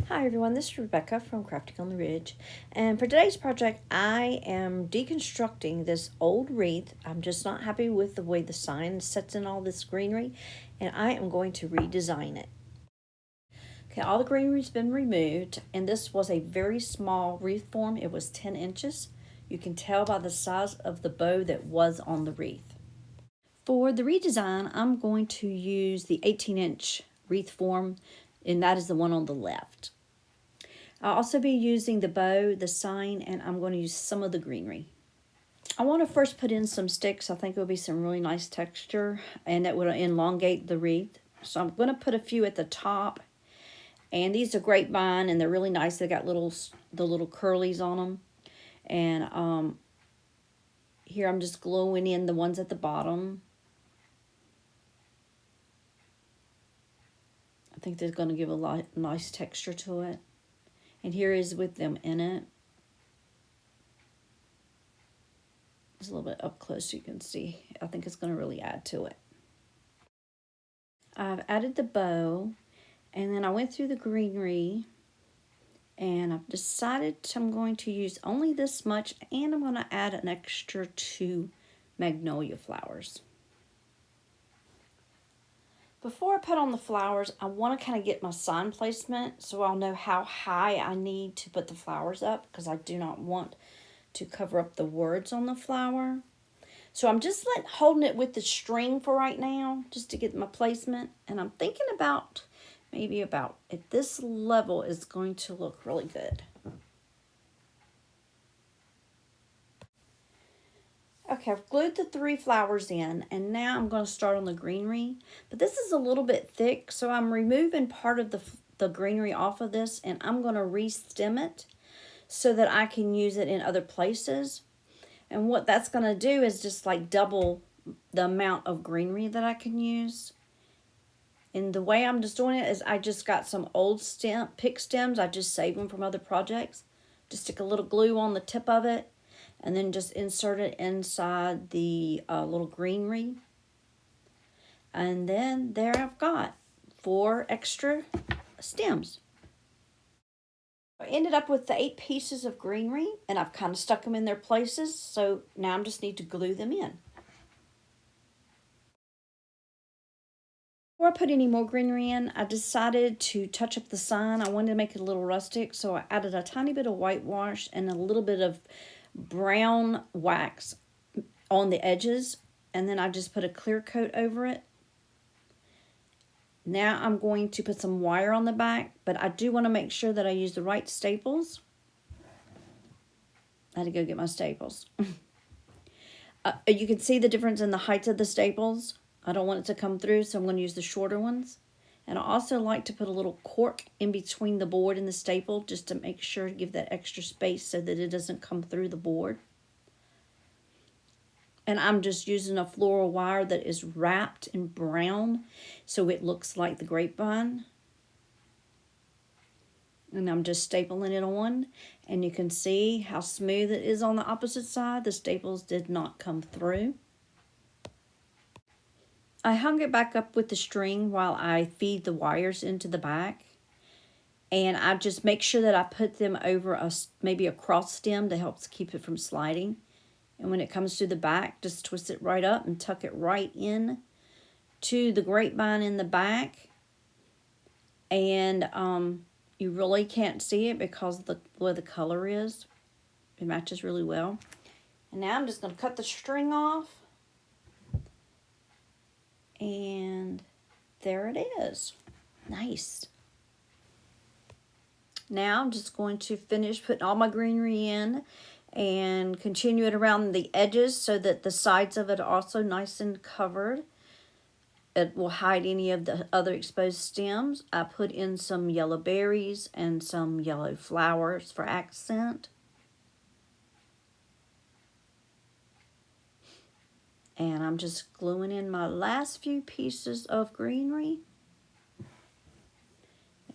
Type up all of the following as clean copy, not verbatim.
Hi everyone, this is Rebecca from Crafting on the Ridge, and for today's project I am deconstructing this old wreath. I'm just not happy with the way the sign sets in all this greenery, and I am going to redesign it. Okay, all the greenery's been removed, and this was a very small wreath form. It was 10 inches. You can tell by the size of the bow that was on the wreath. For the redesign, I'm going to use the 18-inch wreath form, and that is the one on the left. I'll also be using the bow, the sign, and I'm going to use some of the greenery. I want to first put in some sticks. I think it will be some really nice texture, and that will elongate the wreath. So I'm going to put a few at the top. And these are grapevine, and they're really nice. They got the little curlies on them. And here I'm just gluing in the ones at the bottom. I think they're going to give a nice texture to it. And here is with them in it. Just a little bit up close so you can see. I think it's going to really add to it. I've added the bow, and then I went through the greenery, and I've decided I'm going to use only this much, and I'm going to add an extra 2 magnolia flowers. Before I put on the flowers, I want to kind of get my sign placement so I'll know how high I need to put the flowers up, because I do not want to cover up the words on the flower. So I'm just holding it with the string for right now, just to get my placement. And I'm thinking about maybe about at this level is going to look really good. Okay, I've glued the 3 flowers in, and now I'm going to start on the greenery. But this is a little bit thick, so I'm removing part of the greenery off of this, and I'm going to re-stem it so that I can use it in other places. And what that's going to do is just like double the amount of greenery that I can use. And the way I'm just doing it is I just got some old pick stems. I just saved them from other projects. Just stick a little glue on the tip of it, and then just insert it inside the little greenery. And then there I've got 4 extra stems. I ended up with the 8 pieces of greenery, and I've kind of stuck them in their places, so now I just need to glue them in. Before I put any more greenery in, I decided to touch up the sign. I wanted to make it a little rustic, so I added a tiny bit of whitewash and a little bit of brown wax on the edges, and then I just put a clear coat over it. Now I'm going to put some wire on the back, but I do want to make sure that I use the right staples. I had to go get my staples. You can see the difference in the heights of the staples. I don't want it to come through, so I'm going to use the shorter ones. And I also like to put a little cork in between the board and the staple, just to make sure to give that extra space so that it doesn't come through the board. And I'm just using a floral wire that is wrapped in brown, so it looks like the grapevine. And I'm just stapling it on, and you can see how smooth it is on the opposite side. The staples did not come through. I hung it back up with the string while I feed the wires into the back. And I just make sure that I put them over maybe a cross stem to help keep it from sliding. And when it comes to the back, just twist it right up and tuck it right in to the grapevine in the back. And you really can't see it because of the way the color is. It matches really well. And now I'm just going to cut the string off. And there it is. Nice. Now I'm just going to finish putting all my greenery in and continue it around the edges so that the sides of it are also nice and covered. It will hide any of the other exposed stems. I put in some yellow berries and some yellow flowers for accent. And I'm just gluing in my last few pieces of greenery.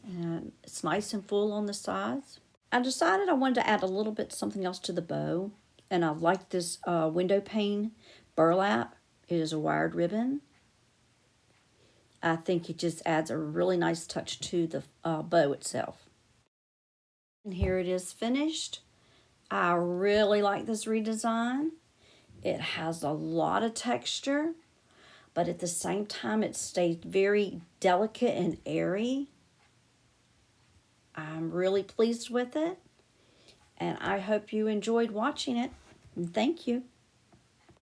And it's nice and full on the sides. I decided I wanted to add a little bit something else to the bow. And I like this window pane burlap. It is a wired ribbon. I think it just adds a really nice touch to the bow itself. And here it is finished. I really like this redesign. It has a lot of texture, but at the same time it stays very delicate and airy. I'm really pleased with it, and I hope you enjoyed watching it. And thank you.